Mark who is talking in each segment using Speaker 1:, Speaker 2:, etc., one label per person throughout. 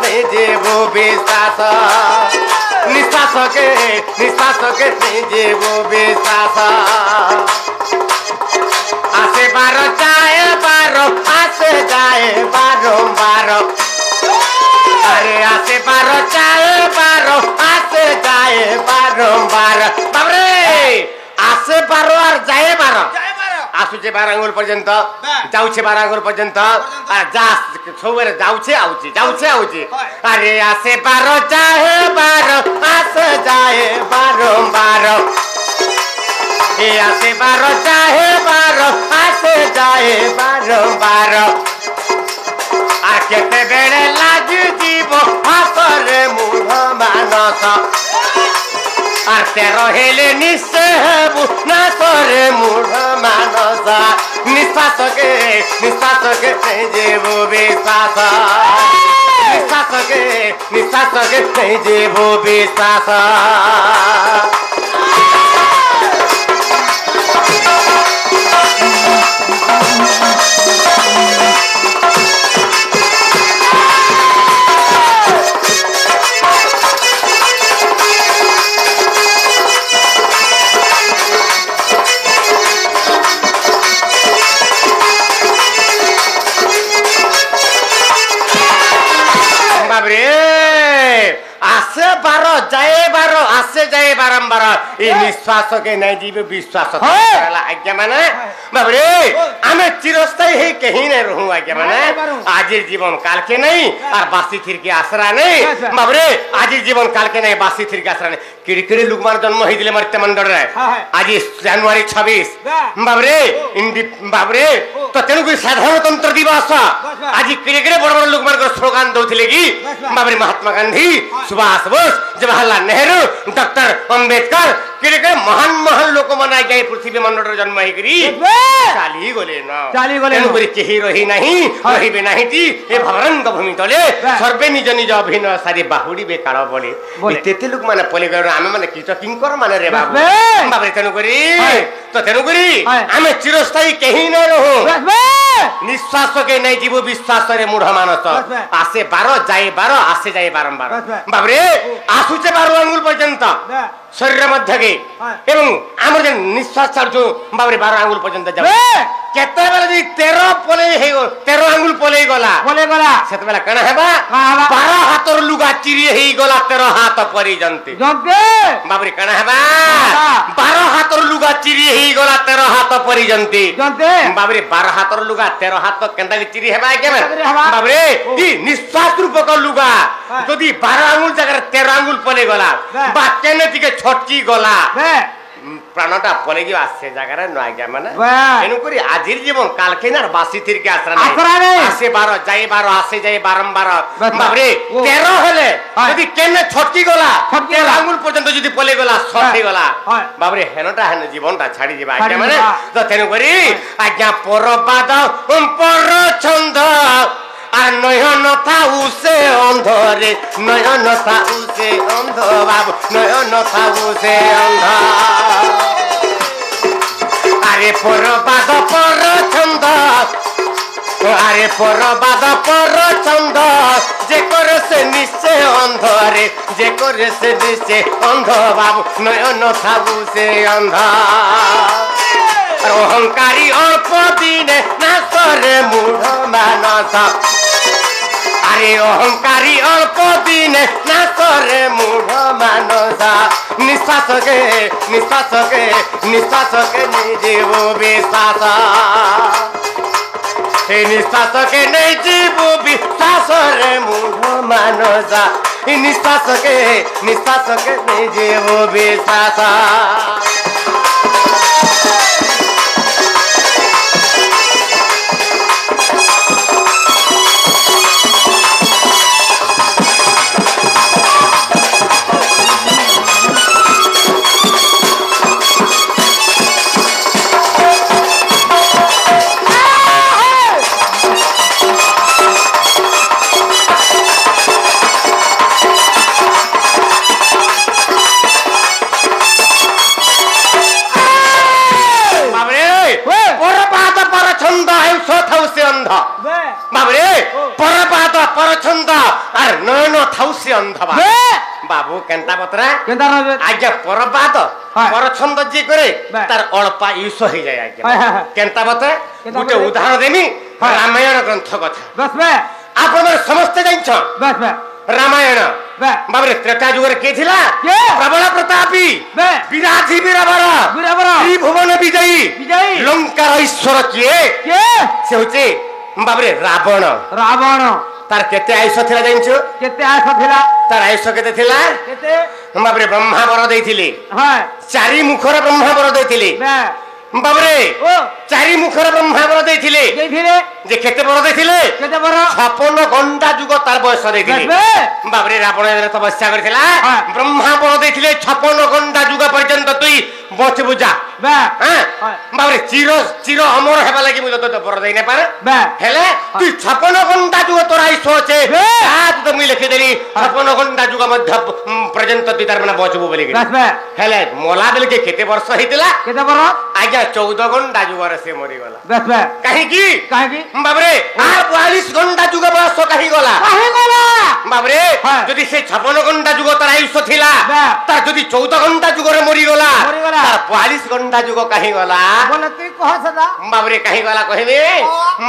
Speaker 1: ନେଇଯିବୁ ବିଶ୍ୱାସ ନିଶ୍ୱାସକେ ନେଇଯିବୁ ବିଶ୍ୱାସ আসে বার যায় বার আসে যায় বারম্বার আরে আসে বার যায় বার আসে যায় বারম্বার বাবরে আসে বার আর যায় বার আসুছে 12 আঙ্গুল পর্যন্ত যাচ্ছে 12 আঙ্গুল পর্যন্ত আর যা সবরে যাচ্ছে আউছে আরে আসে বার যায় বার আসে যায় বারম্বার এ আসে 12 যায় 12 আসে যায় বারম্বার আর কেতে বেড়ে লাগি জীব হাতরে মূঢ় মানস আর 13 হেলে নিশ্চয় হেবু না তোরে মূঢ় মানস নিঃশ্বাসকে নেইଯିବୁ ବିଶ୍ୱାସ ନିଶ୍ୱାସକେ ନେଇଯିବୁ ବିଶ୍ୱାସ আসে 12 যায় 12 আসে যায় বারম্বার এই নিঃশ্বাসকে নেইଯିବୁ বিশ্বাস আজ্ঞা মানে বাবরে আমি চিরস্থায়ী হই কেহি নাই রহু আজ্ঞা মানে আজির জীবন কালকে নাই আর বাসি থিরকে আশরা নাই বাবরে আজির জীবন কালকে নাই বাসি থিরকে আশরা নাই কিড়কিড়ি লোকমার জন্ম হইদিলে মর্ত্য মন্ডলে আজি জানুয়ারি 26 বাবরে তো তেনুকু সাধারণতন্ত্র দিবস আজি কিড়কিড়ি বড় বড় লোকমার স্লোগান দউଥିଲେ কি বাবরে মহাত্মা গান্ধী सुभाष बोस जवाहरलाल नेहरू डॉक्टर अंबेडकर किरे महान महान लोक मना गए पृथ्वी मंडल जन्म हेकरी चाली गले तेणुकरी केही रही नहीं रहिबे नहीं ती ए भवरंग भूमि तले सर्वे निज निज अभिनय सारी बाहुड़ी बे काल बोले तेते लोक माने पले गए आमे माने कीट किंकर माने रे बाबू बाबरे तेणुकरी आमे चिरस्थायी केही न रहू निश्वास के नहीं जीव विश्वास रे मूढ़ मानस आसे 12 जाए 12 आसे जाए बारंबार बाबरे आसुचे 12 आंगुल पर्यंत शरीर मध्य के एवं आमर जे निश्वास छाडछु बाबरे 12 आंगुल पर्यंत जाउ केते बेला जी 13 पले हे 13 आंगुल पले गला सेते बेला कना हेबा 12 हातर लुगा चिरी हे गला 13 हाथ परि जंते बाबरे कना हेबा 12 हातर लुगा चिरी हे गला 13 हाथ परि जंते बाबरे 12 हातर लुगा 13 हाथ केंदा के चिरी हेबा के बाबरे ई निश्वास रूपक लुगा जदी 12 आंगुल जगह 13 आंगुल पले गला बा केने तिके छटकी गला प्राणटा पले गयो आसे जगह रे न आज्ञा माने एनु करी आजिर जीवन कालकेनार बासी थिरके आसरा नहीं आसे 12 जाए 12 आसे जाए बारंबार बाबरे 13 हले जदी केने छटकी गला 13 आंगुल पर्यंत जदी पले गला सठी गला बाबरे हेनटा हेन जीवनटा छाडी दिबा आज्ञा माने तो तेनु करी आज्ञा परबाद पर छंद আর নয়ন থাউ সে অন্ধরে নয়ন থাউ সে অন্ধ বাবু নয়ন থাউ সে অন্ধ আরে পরবাদ পর ছন্দ আরে পরবাদ পর ছন্দ যে করে সে নিশ্চয় অন্ধরে যে করে সে নিশ্চয় অন্ধ বাবু নয়ন থাউ সে অন্ধ অহংকারী অল্প দিনে নাচরে মূঢ় মানস আরে অহংকারী অল্প দিনে নাচরে মূঢ় মানস নিঃশ্বাসকে নেইଯିବୁ বিশ্বাস এই নিঃশ্বাসকে নেইଯିବୁ বিশ্বাসরে মূঢ় মানস নিঃশ্বাসকে নেইଯିବୁ বিশ্বাস ସେ ଅନ୍ଧବା ବାବୁ କେନ୍ତା ପତ୍ରା
Speaker 2: କେନ୍ତା ରହିବେ
Speaker 1: ଆଜ୍ଞା ପରବାଦ
Speaker 2: ହଁ।
Speaker 1: ପରଛନ୍ଦ ଯିଏ करे
Speaker 2: ବା।
Speaker 1: ତାର ଅଳପା ୟୁଷ ହେଇଯାଏ ଆଜ୍ଞା
Speaker 2: ହଁ, ହଁ, ହଁ।
Speaker 1: କେନ୍ତା ପତ୍ରା
Speaker 2: କେନ୍ତା
Speaker 1: ଗୋଟେ
Speaker 2: ପତ୍ରା?
Speaker 1: ଉଦାହରଣ ଦେମି
Speaker 2: ହଁ।
Speaker 1: ରାମାୟଣ ଗ୍ରନ୍ଥ କଥା
Speaker 2: ବସ୍ ବେ
Speaker 1: ଆପଣ ସମସ୍ତେ ଜାଣିଛ
Speaker 2: ବସ୍ ବେ
Speaker 1: ରାମାୟଣ
Speaker 2: ବେ
Speaker 1: ବାବରେ ତ୍ରେତା ଯୁଗରେ କିଏ ଥିଲା
Speaker 2: କିଏ?
Speaker 1: ପ୍ରବଳ ପ୍ରତାପୀ
Speaker 2: ବେ
Speaker 1: ବିରାଧି ବୀରବର
Speaker 2: ବୀରବର
Speaker 1: ତ୍ରିଭୁବନ ବିଜୟୀ
Speaker 2: ବିଜୟୀ
Speaker 1: ଲଙ୍କାର ଈଶ୍ୱର କିଏ
Speaker 2: କିଏ
Speaker 1: ସେ ହଉଛି ବାବରେ ରାବଣ
Speaker 2: ରାବଣ
Speaker 1: ତାର କେତେ ଆୟୁଷ ଥିଲା ଜାଣିଛୁ
Speaker 2: କେତେ ଆଶ ଥିଲା
Speaker 1: ତାର ଆୟୁଷ କେତେ ଥିଲା
Speaker 2: କେତେ
Speaker 1: ବାବରେ ବ୍ରହ୍ମା ବର ଦେଇଥିଲେ
Speaker 2: ହଁ
Speaker 1: ଚାରି ମୁଖର ବ୍ରହ୍ମା ବର ଦେଇଥିଲେ
Speaker 2: ବେ
Speaker 1: ବାବରେ
Speaker 2: ଓ
Speaker 1: ଚାରି ମୁଖର ବ୍ରହ୍ମା ବର ଦେଇଥିଲେ
Speaker 2: ଦେଇଥିଲେ
Speaker 1: ଯେ କେତେ ବର ଦେଇଥିଲେ
Speaker 2: କେତେ ବড়
Speaker 1: 56 ଘଣ୍ଟା ଯୁଗ ତାର ବୟସ ଦେଇଥିଲେ
Speaker 2: বে
Speaker 1: ବାବରେ ରାବଣ ଯେତେବେଳେ ତପସ୍ୟା କରିଥିଲା
Speaker 2: ହଁ।
Speaker 1: ବ୍ରହ୍ମା ବର ଦେଇଥିଲେ 56 ଘଣ୍ଟା ଯୁଗ ପର୍ଯ୍ୟନ୍ତ ତୁଇ ବଞ୍ଚିବୁ ଯା
Speaker 2: বে
Speaker 1: হ্যাঁ
Speaker 2: ହଁ।
Speaker 1: বাবরে চির চির অমর হেবা লাগি মুই তো বড় দেই না পারে
Speaker 2: বে
Speaker 1: হেলে তুই 56 ঘন্টা যুগ তোর আইস আছে
Speaker 2: বে।
Speaker 1: আজ তো মুই লিখি দেলি 56 ঘন্টা যুগ মধ্য পর্যন্ত তুই তার মানে বচবু বলি
Speaker 2: বস বে
Speaker 1: হেলে মলা বেলে কে কেতে বর্ষ হইতিলা
Speaker 2: কেতে বড়
Speaker 1: আজ্ঞা 14 ঘন্টা যুগরে সে মরি গলা
Speaker 2: বস বে
Speaker 1: কাহিকি
Speaker 2: কাহিকি
Speaker 1: বাবরে আর 42 ঘন্টা যুগ বয়স কাহি গলা
Speaker 2: কাহি গলা
Speaker 1: বাবরে
Speaker 2: হ্যাঁ।
Speaker 1: যদি সে 56 ঘন্টা যুগ তার আয়ুষ থিলা
Speaker 2: বে।
Speaker 1: তার যদি 14 ঘন্টা যুগরে মরি গলা
Speaker 2: মরিগলা।
Speaker 1: তার 42 ঘন্টা যুগ কাহি গলা
Speaker 2: বলে তুই কহ সদা
Speaker 1: বাবরে কাহি গলা কহিবে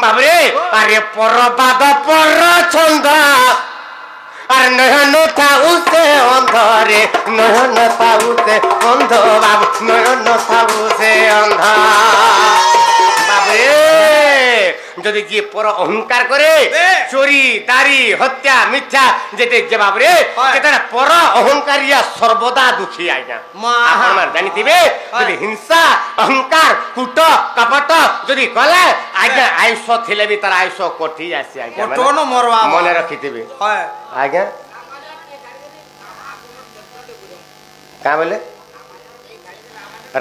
Speaker 1: বাবরে আরে পরবাদ পর ছন্দ আর নয়ন থাউছে অন্ধরে নয়ন থাউছে অন্ধ বাবু নয়ন থাউছে অন্ধ বাবরে যদি যে পর অহংকার করে চোরি দাড়ি হত্যা মিথ্যা যেতে যে বাবরে সেটা পর অহংকারিয়া সর্বদা দুঃখী আজ্ঞা আপনার জানিথিবে যদি হিংসা অহংকার কুট কপট যদি কলে আজ্ঞা আয়ুষ থিলে বি তার আয়ুষ কটি আসে আজ্ঞা
Speaker 3: কটন মরবা
Speaker 1: মনে রাখিথিবে
Speaker 3: হয়
Speaker 1: আজ্ঞা কা বলে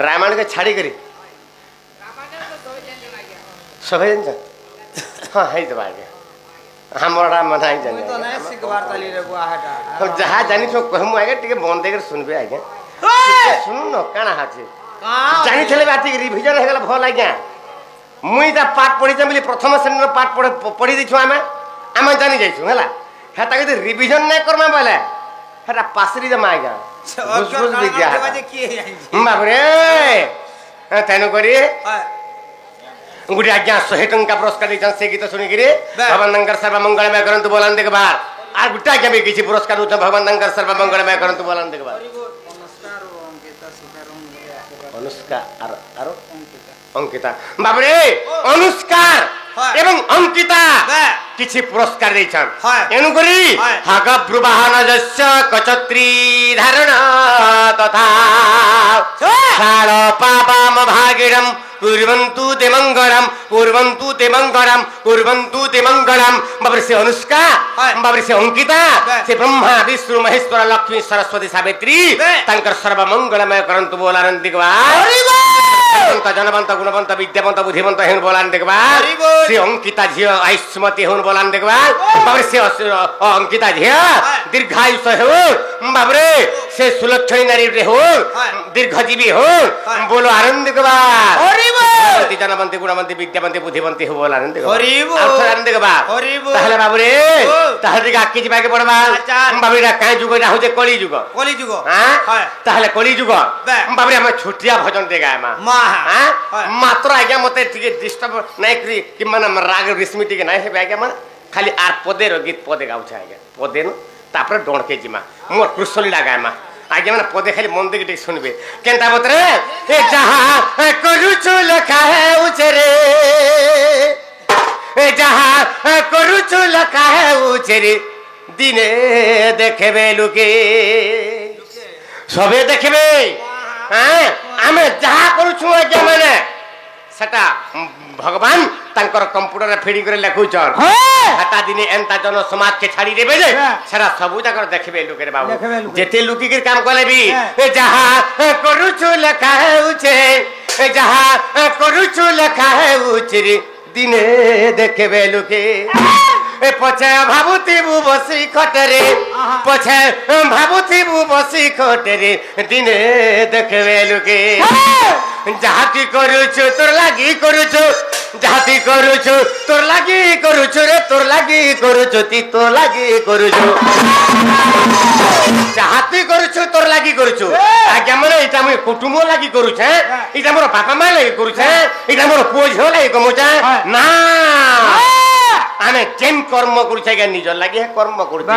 Speaker 1: রামায়ণ কে ছাড়ি করি সবাই জানছ হ্যাঁ হেই দেবা আজ্ঞা আমার মানে আই জানি
Speaker 3: তো নাই শিখবার তালি রে গুয়াহাটা
Speaker 1: যাহা জানিছ কহমু আজ্ঞা টিকে মন দেই শুনবে আজ্ঞা শুনুন কাଣା আছে জানিଥିଲେ ବି ଆଟିକି ରିଭିଜନ ହେଇଗଲା ଭଲ ଆଜ୍ଞା ମୁଇଁ ତା ପାଠ ପଢ଼ିଛେ ବୋଲି ପ୍ରଥମ ଶ୍ରେଣୀର ପାଠ ପଢ଼ି ଦେଇଛୁ ଆମେ ଜାଣି ଯାଇଛୁ ହେଲା ହେଟା ଯଦି ରିଭିଜନ ନାଇଁ କର୍ମା ବୋଲେ ହେଟା ପାସରି ଦେମା ଆଜ୍ଞା ଘୁଷଘୁଷ ବିଦ୍ୟା ବାପରେ ତେଣୁ କରି ଗୋଟେ ଆଜ୍ଞା 100 ଟଙ୍କା ପୁରସ୍କାର ଦେଇଛନ୍ ସେ ଗୀତ ଶୁଣିକିରି ଭଗବାନ ତାଙ୍କର ସର୍ବମଙ୍ଗଳମୟ କରନ୍ତୁ ବୋଲାନ୍ ଦେଖବାର আর গোটা আমি কিছু পুরস্কার দিচ্ছেন ভগবান তাঙ্কর সর্বমঙ্গলময় করন্তু বলান দেখবা অনুষ্কা আর আর অঙ্কিতা বাবরে অনুষ্কার এবং অঙ্কিতা কিছু পুরস্কার দিয়েছেন এনু করি হাগ ব্রুবাহন যস্য কচত্রী ধারণ তথা শাল পাবাম ভাগিরম কুর্বন্তু তে মঙ্গলম কুর্বন্তু তে মঙ্গলম কুর্বন্তু তে মঙ্গলম বাবরে সে অনুষ্কা বাবরে সে অঙ্কিতা সে ব্রহ্মা বিষ্ণু মহেশ্বর লক্ষ্মী সরস্বতী সাবিত্রী তাঙ্কর সর্বমঙ্গলময় করন্তু বলান দেখবা জনবন্ত গুণবন্ত বিদ্যাবন্ত বুদ্ধিবন্ত হেন বলান দেখবা সে অঙ্কিতা ঝিও আয়ুষ্মতী হেন বলান দেখবা বাবরে সে অঙ্কিতা ঝিও দীর্ঘায়ুষ হেউ বাবরে সে সুলক্ষণী নারী হেউ দীর্ঘজীবী হেউ বলো আনন্দ দেখবা জনবন্তী গুণবন্তী বিদ্যাবন্তী বুদ্ধিবন্তী হেউ বলো আনন্দ আনন্দ দেখবা তাহলে বাবরে তাহলে দিকে আকি যাবাকে পড়বা বাবরে কাই যুগ এটা হচ্ছে কলি যুগ হ্যাঁ তাহলে কলি যুগ বাবরে আমি ছুটিয়া ভজন দে গায় মা মাত্র আজ্ঞা মতে টিকে ডিস্টার্ব নাই করি কি মানে রাগ রিসমি টিকে নাই হেবে আজ্ঞা মানে খালি আর পদের গীত পদে গাউছে আজ্ঞা পদে ন তারপরে ডণকে জিমা মোর কৃষ্ণলীলা গায় মা আজ্ঞা মানে পদে খালি মন দিকে টিকে শুনবে কেনতা বতরে এ যাহা করুছু লেখা হে উচরে এ যাহা করুছু লেখা হে উচরে দিনে দেখবে লোকে সবে দেখবে হ্যাঁ আমি যাহা করুছু আজ্ঞা মানে সেটা ভগবান তাঙ্কর কম্পুটারে ফিডিং করে লেখুছন হেটা দিনে এন্তা জন সমাজকে ছাড়ি দেবে যে সেটা সবু জায়গা দেখবে লোকের বাবু যেতে লুকিকির কাম কলে বি যাহা করুছু লেখা হেউছে যাহা করুছু লেখা হেউছে দিনে দেখবে লোকে পছে ভাবুথিবু বসি খটরে পছে ভাবুথিবু বসি খটরে দিনে দেখবে লোকে যাহাতি করুছ তোর লাগি করুছ যাহাতি করুছ তোর লাগি করুছ রে তোর লাগি করুছ তুই তোর লাগি করুছ যাহাতি করুছ তোর লাগি করুছ আজ্ঞা মানে এটা আমি কুটুম্ব লাগি করুছ এটা মোর বাপা মা লাগি করুছ এটা মোর পুଅ ঝিଅ লাগি কমুছ না আমি যেন কর্ম করুছ আজ্ঞা নিজর লাগি হে কর্ম করুছ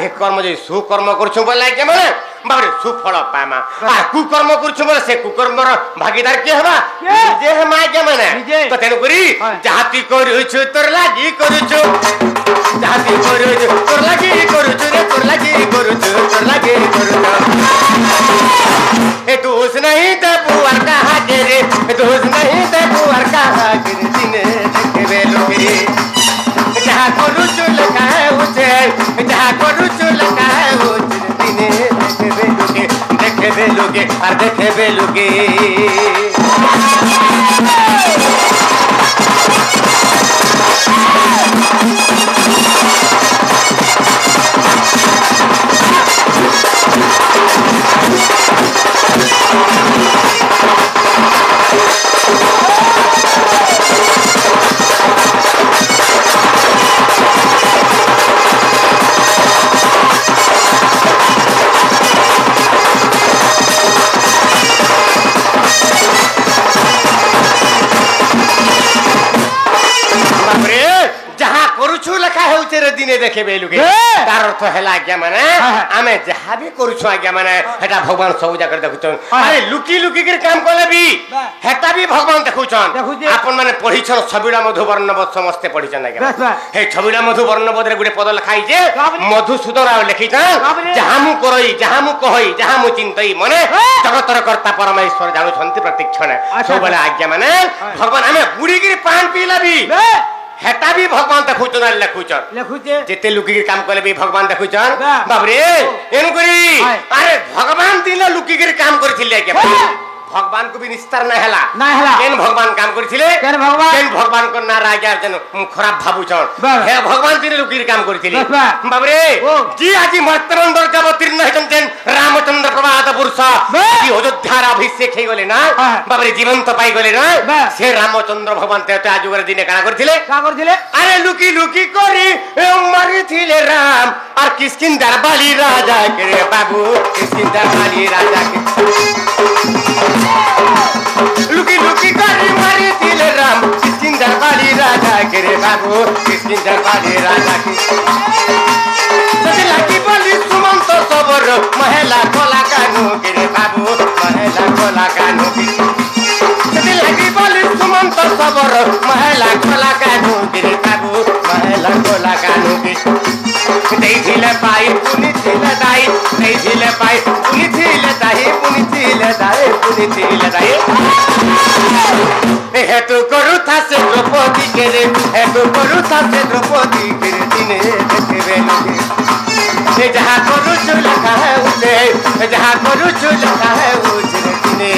Speaker 1: হে কর্ম যদি সুকর্ম করছ বলে আজ্ঞা মানে বাবরে সুফল পামা আর কুকর্ম করছ বলে সে কুকর্মর ভাগিদার কে হবা নিজে হেমা আজ্ঞা মানে তো তেন করি যাহাতি করুছ তোর লাগি করুছ যাহাতি করুছ তোর লাগি করুছ রে তোর লাগি করুছ তোর লাগি করুছ এ দোষ नहीं ते पुअर कहा के रे दोष नहीं ते पुअर कहा के दिने देखबे लोगे जहाँ करू चुल काहे उसे जहाँ करू चुल काहे उसे दिने देखबे लोगे और देखबे लोगे দিনে দেখবে লোকে তার অর্থ হেলা আজ্ঞা মানে আমি যাহা বি করুছু আজ্ঞা মানে হেটা ভগবান সব জায়গা দেখুছন আরে লুকি লুকি করে কাম কলে বি হেটা বি ভগবান দেখুছন আপন মানে পঢ়িছন ছবিড়া মধুবর্ণবত সমস্তে পঢ়িছন আজ্ঞা হে ছবিড়া মধুবর্ণবত রে গুটে পদ লেখাই যে মধুসূদন রাও লিখিছন যাহা মু করই যাহা মু কহই যাহা মু চিন্তই মনে জগতর কর্তা পরমেশ্বর জানুছন্তি প্রত্যক্ষণে সবলে আজ্ঞা মানে ভগবান আমি বুড়ি গিরি পান পিলাবি হেটা भी भगवान देखुचन আর লেখুচন লেখুচে যেতে লুকি কাম কলে भी भगवान দেখুচন বাবরে এনু করি আরে ভগবান দিলে লুকি কাম করিছিলে কে भगवान को भी निस्तार ना हैला केन भगवान काम करथिले केन भगवान को ना राजा जन खराब भाबुचन हे भगवान तिने लुकी काम करथिले बाबरे जी आजी मर्तनंदर का अवतीर्ण हेतन तेन रामचंद्र प्रभात पुरुष जी अयोध्या अभिषेक हे गले ना बाबरे जीवंत पाई गले ना से रामचंद्र भगवान तेते आजुगर दिने काना करथिले अरे लुकी लुकी करी मारिथिले राम और किसकिंदर बाली राजा के रे बाबू किसकिंदर बाली राजा के लुकी लुकी करी मारी दिल राम किसकिंदर बाली राजा के रे बाबू किसकिंदर बाली राजा के सजला की बोली सुमंत सबर महिला कोला कानू के रे बाबू महिला कोला कानू की सजला की बोली सुमंत सबर महिला कोला कानू के रे बाबू महिला कोला कानू की नहीं झीले पाई पुनी झीले दाई नहीं झीले पाई पुनी झीले दाई पुनी झीले दाई पुनी झीले दाई हे तो करू था से द्रौपदी के रे हे तो करू था से द्रौपदी के रे दिने देखबे लोगे हे जहाँ करू चुल है उसे जहाँ करू चुल है उसे दिने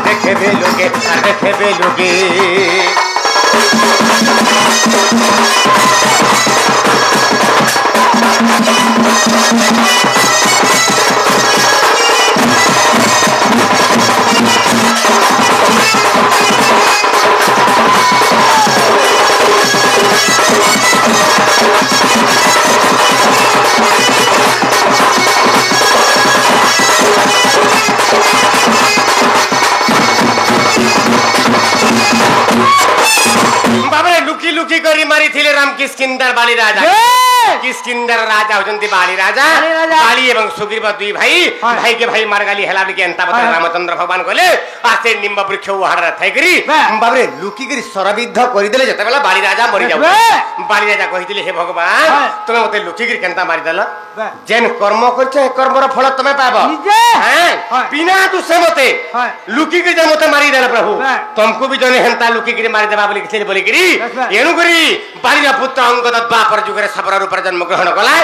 Speaker 1: देखबे लोगे और देखबे लोगे लुकी करी मारी थिले राम किसकिंदर बाली राजा किसकिंदर राजा होजंती बाली राजा बाली एवं सुग्रीव दुई भाई भाई के भाई मारगाली हेलाबली के अंता बता रामचंद्र भगवान कोले आसे निम्ब वृक्ष उहाड़ थाई करी बाबरे लुकी करी सरबिद्ध करि देले जते बेला बाली राजा मरि जाउ बाली राजा कहिथिले हे भगवान तुमे मते लुकी करी केनता मारि देला जेन कर्म करछे कर्मर फल तुमे पाबो हैं बिना दुसे मते लुकी करी मते मारि देला प्रभु तुमको भी जने हेंता लुकी करी मारि देबा बोली किछले बोली करी एनु करी बालीरा पुत्र अंगद द्वापर जुगरे सबरा रूप जन्म ग्रहण कला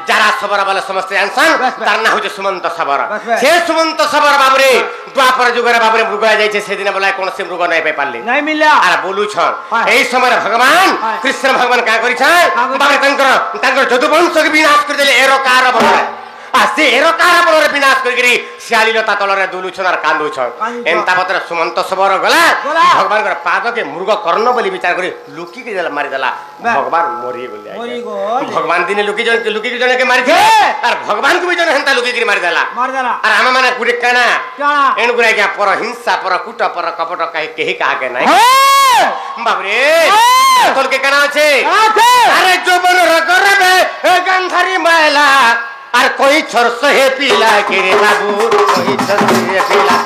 Speaker 1: जरा सबरा वाला समस्त जानसन तार ना होजे सुमंत सबर से सुमंत सबर बाबरे द्वापर जुगरे बाबरे मृग जाय छे सेदिन बोला कोन से मृग नै पाइ पाले नै मिला आर बोलु छ एई समय भगवान कृष्ण भगवान का करि छ बाबरे तंकर जदुवंश के विनाश कर देले एरो कार बन आसे एरो कार बड़रे विनाश करिकरी श्यालीलता तलरे दुलुछन और कांदुछन एंता पत्र सुमंत सबर गला भगवान कर पाद के मृग कर्ण बोली विचार करी लुकी के जला मारी देला भगवान मरी गले भगवान दिने लुकी के जने के मारी दे और भगवान को भी जने हंता लुकी के मारी देला और हम माने गुडे काना एन गुरा के पर हिंसा पर कुट पर कपट कहि केही का के नहीं बाप रे तोल के काना छे अरे जो बन रगरबे गंधारी महिला और कोई छोर सहे पीला के रे बाबू कोई छोर सहे पीला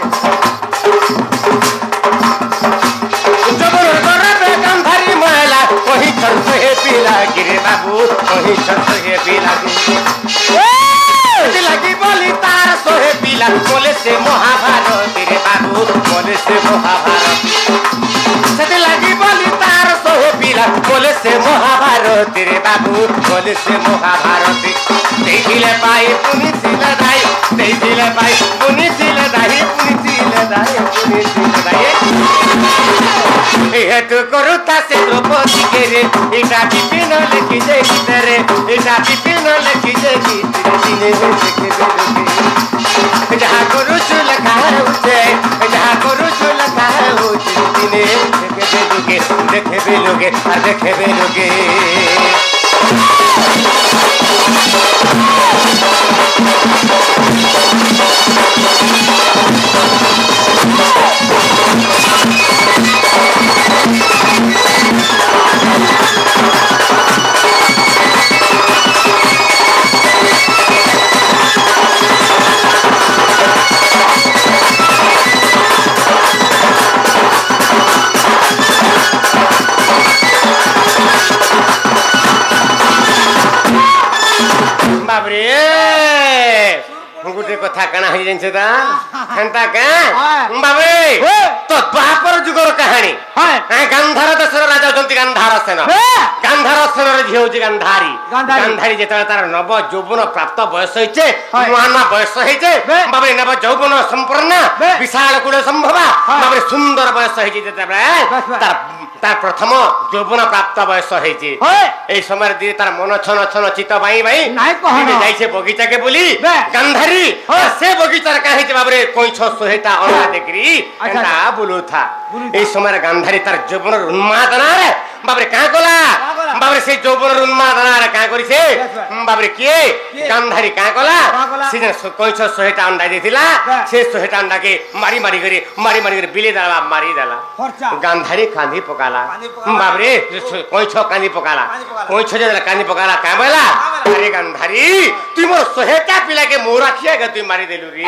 Speaker 1: जबर करबे गंधारी महिला कोई छोर सहे पीला के रे बाबू कोई छोर सहे पीला के लगी बोली तार सोहे पीला बोले से महाभारत रे बाबू बोले से महाभारत सते लगी बोली तार सोहे पीला बोले से महाभारत रे बाबू बोले से महाभारत देखिले पाई पुनि सिले दाई देखिले पाई पुनि सिले दाई पुनि सिले दाई पुनि सिले दाई ए तो करूता से द्रौपदी के रे एटा विपिन लिखि जे रे एटा विपिन लिखि जे दिने देखे बेलुगे जहाँ करू चुल खाऊचे जहाँ करू चुल खाऊचे दिने देखे बेलुगे और देखे बेलुगे बाबरे गुटे कथा काना हो जाइछ ता हंता का बाबरे तो बापर जुगर कहानी गांधार दशर राजा जंती गांधार सेन गांधार सेन रे झियो जी गांधारी गांधारी जेतला तार नव यौवन प्राप्त बयस होइछे नुआना बयस होइछे बाबरे नव यौवन संपूर्ण विशाल कुल संभवा बाबरे सुंदर बयस होइछे जेतबे तार प्रथम यौवन प्राप्त बयस होइछे ए समय दी तार मन छन छन चित बाई बाई
Speaker 2: नाही कहनो
Speaker 1: जाइछे बगीचा के बोली गांधारी से बगीचा काहे जे बाबरे कोइ छ सोहेटा अना देखरी एटा बोलु था ए समय गांधारी तार यौवन उन्मादना रे बाबरे का कोला बाबरे से यौवन उन्मादना रे का करी से बाबरे के गांधारी का कोला से कोइ छ सोहेटा अंडा देथिला से सोहेटा अंडा के मारी मारी करे बिले दाला मारी दाला गांधारी कांदी पकाला बाबरे कोइ छ कांदी पकाला कोइ छ जला कांदी पकाला का बोला अरे गांधारी तू मोर सोहेटा पिला के मोरा खिया के तू मारी देलु रे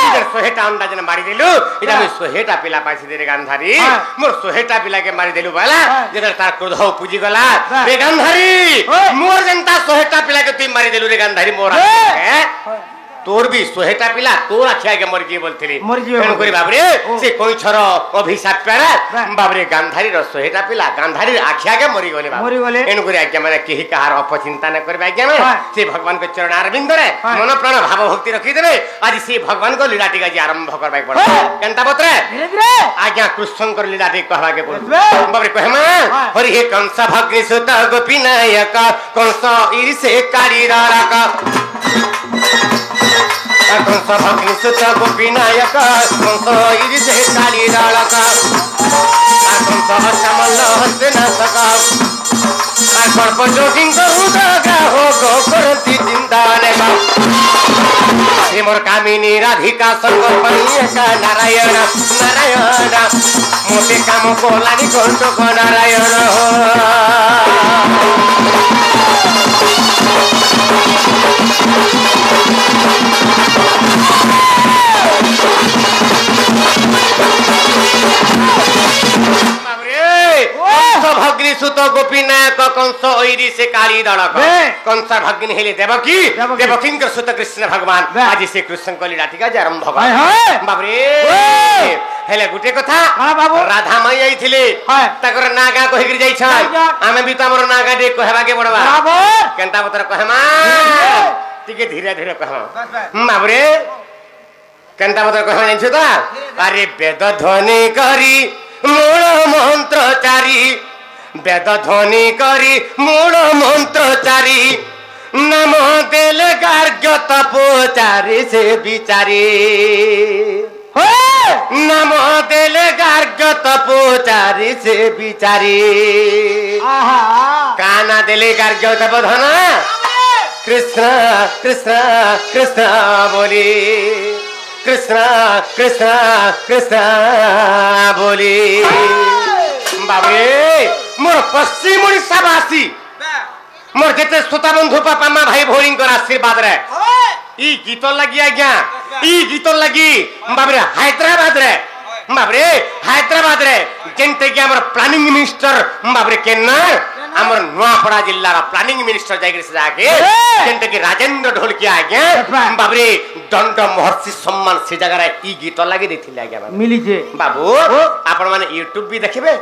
Speaker 1: इधर सोहेटा अंडा जने मारी देलु इधर मैं सोहेटा पिला पाछि दे रे गांधारी मोर सोहेटा पिला के मारी देलु बाला जेदर तार क्रोध हो पूजी गला रे गांधारी मोर जनता सोहेटा पिला के तू मारी देलु रे गांधारी मोरा तोर भी सोहेटा पिला तोर आखिया के मर जी बोलथिली एन करी बाबरे से कोइ छर अभिशाप पेरा बाबरे गांधारी रो सोहेटा पिला गांधारी आखिया के मरी गले बाबरे एन करी आज्ञा माने केही कहार अपचिंता न करबे आज्ञा में से भगवान के चरण अरविंद रे मन प्राण भाव भक्ति रखी देबे आज से भगवान को लीलाटी का आरंभ करबा पड़े केनता पत्रे धीरे धीरे आज्ञा कृष्ण कर लीलाटी कहबा के पड़े बाबरे कहमा हरि हे कंस भग्नि सुत गोपीनायक कंस ईर्षे कारी राका कंस भग्नि सुत गोपीनायक कंस ईर्षे कारी राका कंस कमल हस्ते न सका कल्प जोगिं उदगा हो गो करती चिंताने बा हे मोर कामिनी राधिका संग पनिका नारायण नारायण मोते काम कोलानी कंठ नारायण भग्नि सुत गोपीनायक कंस ओइरी से काली दड़क कंस भग्नि हेले देवकी देवकी के सुत कृष्ण भगवान आज से कृष्ण को लीलाटी का आरंभ कर बाबरे हेले गुटे कथा राधा माई आइथिले तकर नागा कहिगिर जाई छ आमे भी त हमर नागा दे कहबा के बडवा केनता बतर कहमा टिके धीरे धीरे कहमा बाबरे केनता बतर कहमा जाई छ त अरे वेद ध्वनि करी मूल मंत्रचारी वेद ध्वनि करी मूल मंत्रचारी नम देले गार्ग গার্গ্য তপচারী সে বিচারী নাম দেলে গার্গ্য তপচারী সে বিচারী
Speaker 2: আহা
Speaker 1: কানা দেলে গার্গ্য তপধন কৃষ্ণ কৃষ্ণ কৃষ্ণ বলি কৃষ্ণ কৃষ্ণ কৃষ্ণ বলি বাবরে মোর পশ্চিম ওড়িশাবাসী মোর যেতে শ্রোতা বন্ধু বাপা মা ভাই ভৌরীঙ্কর আশীর্বাদ রে ই গীত লাগি আজ্ঞা ই গীত লাগি বাবরে হায়দ্রাবাদ রে বাবরে হায়দ্রাবাদ রে যেনতে কি আমার প্ল্যানিং মিনিস্টার বাবরে কেন্না আমার নোয়াপড়া জিল্লার প্ল্যানিং মিনিস্টার যাইকি সে আগে যেনতে কি রাজেন্দ্র ঢোলকিয়া আজ্ঞা বাবরে দণ্ড মহর্ষি সম্মান সে জায়গায় ই গীত লাগি দিছিলে আজ্ঞা
Speaker 2: মিলিছে
Speaker 1: বাবু আপন মানে ইউটিউব भी देखिबे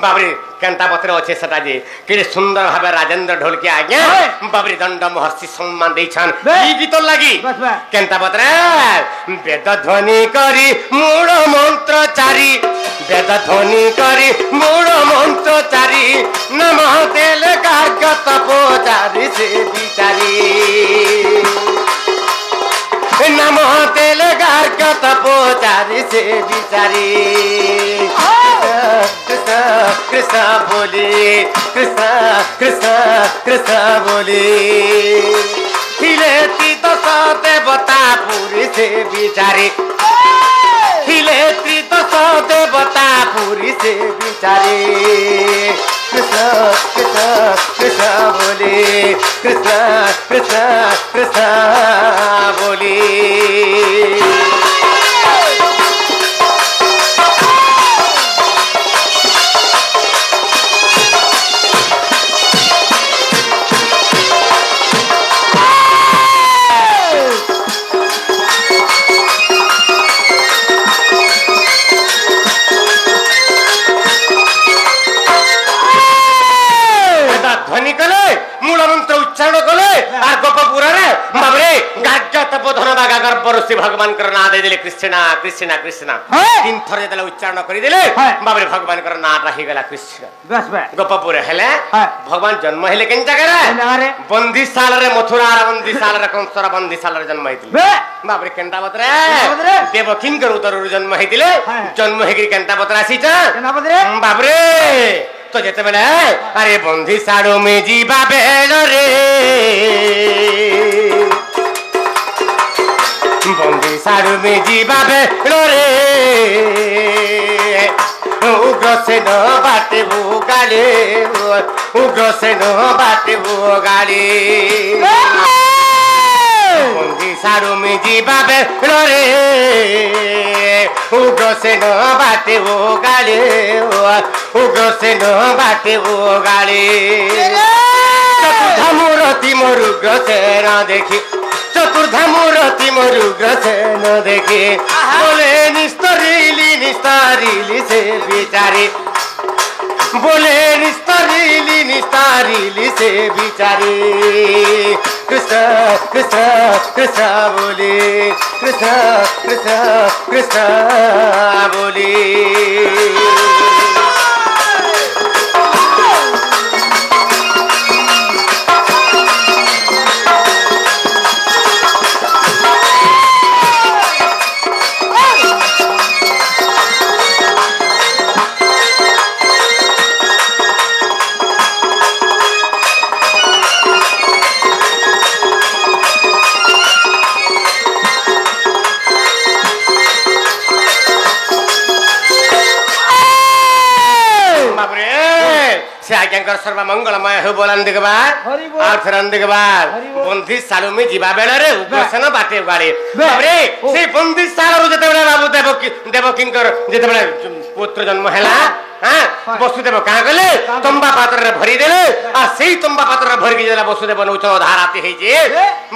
Speaker 1: बाबरे केंता पत्र अछि सेटा जे केरे सुंदर भाबे राजेंद्र ढोलकी आज्ञा बाबरे दंड महर्षि सम्मान दैछन ई गीत लागि केंता पत्र वेद ध्वनि करी मूल मंत्र चारी वेद ध्वनि करी मूल मंत्र चारी नमः तेल गार्ग तपोचारी से बिचारी नमो तेल गार्ग तपोचारी से बिचारी कृष्ण कृष्ण बोली कृष्ण कृष्ण कृष्ण बोली हिले दश देवता पुरी से बिचारी हिले दश देवता पुरी से बिचारी कृष्ण कृष्ण कृष्ण बोली कृष्ण कृष्ण कृष्ण बोली ध्वनि कले मूल मंत्र उच्चारण कले आर गोपपुर रे बाबरे गाज्य तपोधन बागा गर्भर से भगवान कर नाम दे देले कृष्ण कृष्ण कृष्ण तीन थर जेतले उच्चारण करि देले बाबरे भगवान कर नाम रही गेला कृष्ण
Speaker 2: बस बस
Speaker 1: गोपपुर हेले भगवान जन्म हेले केन जगह रे बंदीशाला रे मथुरा रे बंदीशाला रे कंसर बंदीशाला रे जन्म हेतिले बाबरे केंटा बतरे देवकिन कर उतर जन्म हेतिले जन्म हेगिर केंटा बतरा आसी छ बाबरे तो जेते बेले अरे बंदी साड़ो में जीवा बेल रे बंदी साड़ो में जीवा बेल रे उग्र से न बाटे वो गाले उग्र से न बाटे वो गाले बंदी साड़ो में जीवा बेल रे उग्र से न बाटे वो गाले उग्र से न बाटे वो गाले चतुर्धा मूर्ति मोर उग्र से न देखी चतुर्धा मूर्ति मोर उग्र से न देखी बोले निस्तरीली से बिचारी बोले निस्तरीली से बिचारी कृष्ण कृष्ण कृष्ण बोले कृष्ण कृष्ण कृष्ण बोले आज्ञाकर सर्व मंगलमय हो बोलन दिगबार और फिर दिगबार बंदी सालू में जीवा बेला रे उग्रसेन बाटे गाड़ी बाबरे से बंदी सालू जते बेला बाबू देवकिंकर जते बेला पुत्र जन्म हैला हां वसुदेव कहां गले तंबा पात्र रे भरी देले आ सेही तंबा पात्र रे भरी के जला वसुदेव नौच धाराती हे जे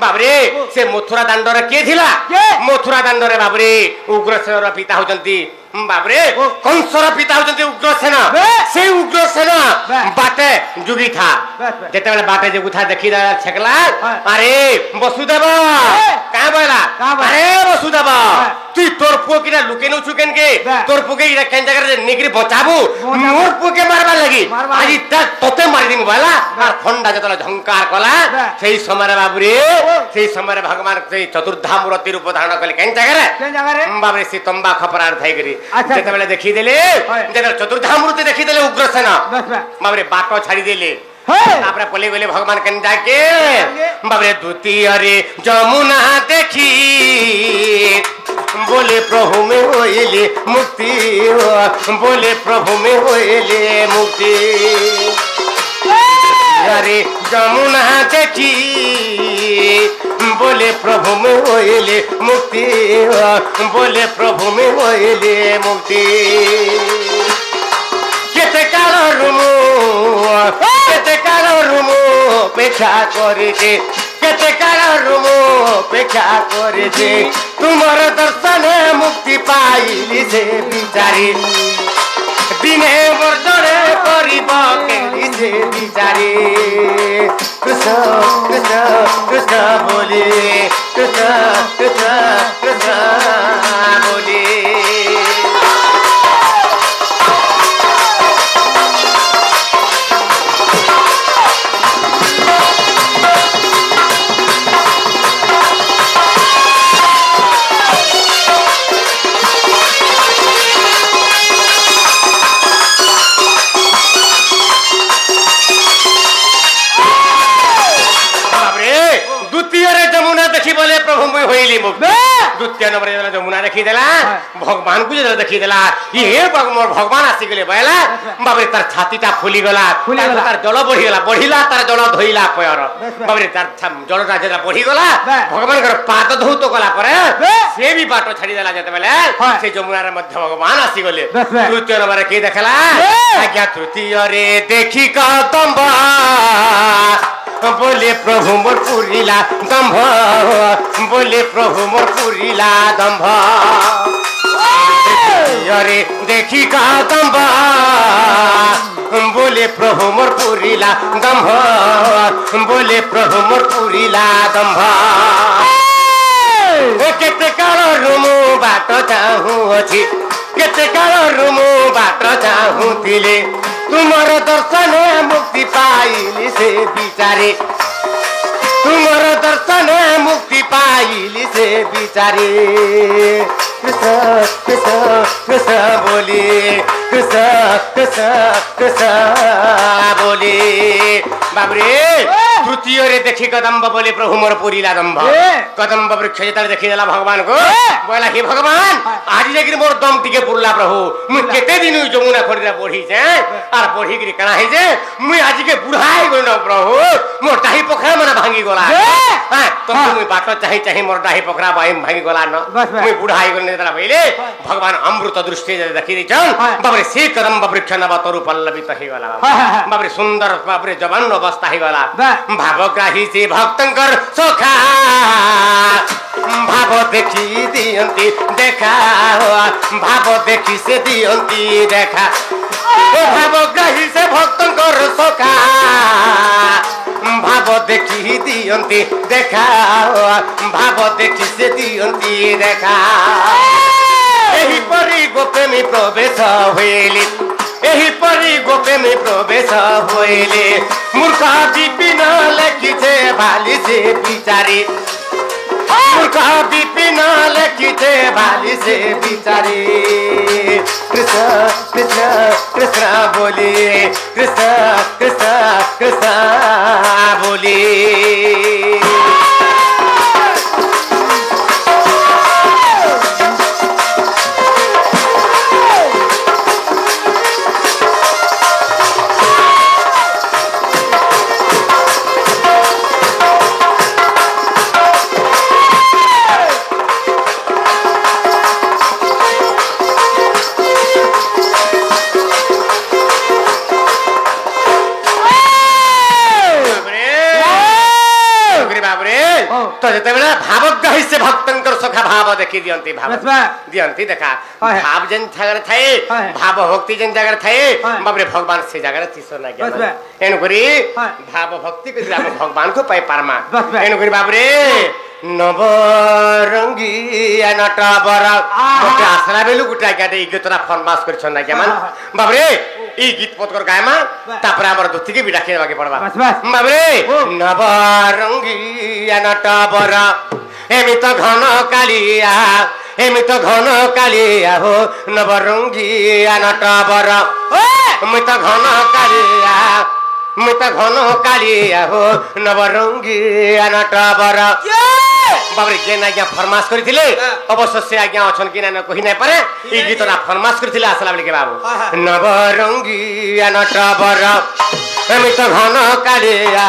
Speaker 1: बाबरे से मथुरा दांड रे के थिला मथुरा दांड रे बाबरे उग्रसेन र पिता होचंती बाबरे कंसर पिता होचंती उग्रसेन से उग्रसेन बाटे जुगी था जेते बेले बाटे जुगी था देखि छकला अरे वसुदेव का কাঁ বলা
Speaker 2: কাঁ বলা?
Speaker 1: আরে বসুদেব তুই তোর পুଅ কিনা লুকে নছু কেন কে
Speaker 2: বে।
Speaker 1: তোর পুকে কিনা কেন জায়গায় নেগরি বচাবু
Speaker 2: বচাবু।
Speaker 1: মোর পুকে মারবার লাগি
Speaker 2: মারবার
Speaker 1: আজি তা তোতে মারি দিমু বলা আর খন্ডা যেতলা ঝংকার কলা
Speaker 2: বে।
Speaker 1: সেই সময় বাবুরে সেই সময় ভগবান সেই চতুর্ধা মূর্তি রূপ ধারণ কলে কেন জায়গায়
Speaker 2: কেন জায়গারে
Speaker 1: বাবরে সে তম্বা খপরার থাই করি
Speaker 2: আচ্ছা।
Speaker 1: যেতবেলে দেখি দেলে
Speaker 2: হয়।
Speaker 1: যেতবেলে চতুর্ধা মূর্তি দেখি দেলে উগ্রসেন
Speaker 2: बस बस
Speaker 1: বাবরে বাট ছাড়ি দেলে
Speaker 2: हे
Speaker 1: তারপরে পলে গেলে ভগবান কেন ডাকে
Speaker 2: ডাকে?
Speaker 1: বাবরে দ্বিতীয় রে যমুনা দেখি बोले प्रभु में होइले मुक्ति बोले प्रभु में होइले मुक्ति अरे जमुना देखी बोले प्रभु में होइले मुक्ति बोले प्रभु में होइले मुक्ति केते काल रुमु पेक्षा करेছে केते काल रुमु पेक्षा करेছে तुमर दर्शन मुक्ति पाइली से बिचारी दिने बर्जरे करिब केली से बिचारी कृष्ण कृष्ण कृष्ण बोले कृष्ण कृष्ण कृष्ण बोले द्वितीय जमुना देखी बोले प्रभु मुई होइली मुक्ति द्वितीय नंबर जमुना देखी देला भगवान को जो देखी देला ये भगवान आसी गले बयला बाबरे तार छातीटा फुली गला तार जल बढ़ी गला बढ़िला तार जल धोइला पयर बाबरे तार जलटा जेटा बढ़ी गला भगवान कर पाद धौत गला परे से भी बाटो छाड़ी देला जते बेले से जमुना रे मध्य भगवान आसी गले तृतीय नंबर के देखला आज्ञा तृतीय रे देखी का तंबा बोले प्रभु मोर पुरीला दम्भ बोले प्रभु मोर पुरीला दम्भ अरे देखी का दम्भ बोले प्रभु मोर पुरीला दम्भ बोले प्रभु मोर पुरीला दम्भ केते काल रुमु बाट चाहू अछि केते काल रुमु बाट चाहू तिले तुमर दर्शन मुक्ति पाइली से बिचारे तुमर दर्शन मुक्ति पाइली से बिचारे कृष्ण कृष्ण कृष्ण बोले कृष्ण कृष्ण कृष्ण बोले बाबरे तृतीय रे देखी कदम्ब बोले प्रभु मोर पुरीला दम्भ कदम्ब वृक्ष जेतले देखी देला भगवान को बोला हे भगवान आज जेकि मोर दम टिके पुरला प्रभु मु केते दिन जमुना खरीरा बढ़ी जे आर बढ़ी गिरी कना है जे मु आज के बुढ़ाई गनो प्रभु मोर टाही पोखरा मना भांगी गला हां तो मु बाट चाहि चाहि मोर टाही पोखरा भांगी गला न मु बुढ़ाई गने तरा भइले भगवान अमृत दृष्टि देखि दिछन बाबरे से कदम्ब वृक्ष नव तरु पल्लवित हे गला बाबरे सुंदर बाबरे जवान अवस्था हे गला भावग्राही से भक्तंकर सखा भाव देखी दियंती देखा भाव देखी से दियंती देखा भावग्राही से भक्तंकर सखा भाव देखी दियंती देखा भाव देखी से दियंती देखा एही परी गोप्रेमी प्रवेश होइली एही परी गोप्रेमी प्रवेश होइले मूर्खा विपिन लेखिछे भाली से बिचारी मूर्खा विपिन लेखिछे भाली से बिचारी कृष्ण कृष्ण कृष्ण बोले कृष्ण कृष्ण कृष्ण बोले तो जेतेबेला भावग्राही से भक्तंकर सखा भाव देखि दियंती भाव दियंती देखा भाव जन जगह थाए भाव भक्ति जन जगह थाए बाबरे भगवान से जगह तीसो ना गया एनु करी भाव भक्ति के हम भगवान को पाई पारमा एनु करी बाबरे নবরঙ্গিয়া নটা বরা গোটে আসলা বেলু গোটে আজ্ঞা এই গীতটা ফরমাস করছন আজ্ঞা মান বাবরে এই গীত পতকর গায়মা তারপরে আমার দুতিকে বিড়া খেয়ে বাকি পড়বা বাবরে নবরঙ্গিয়া নটা বরা এমিত ঘন কালিয়া এমিত ঘন কালিয়া হো নবরঙ্গিয়া নটা বরা এমিত ঘন কালিয়া মিত ঘন কালিয়া হো নবরঙ্গিয়া নটা বরা বাবরে যে আজ্ঞা ফরমাস করেছিলে অবশ্য সে আজ্ঞা অছন কি না কহি নাই পারে এই গীতটা ফরমাস করেছিলে আসলা বলিকে বাবু নবরঙ্গিয়া নটা বরা মিত ঘন কালিয়া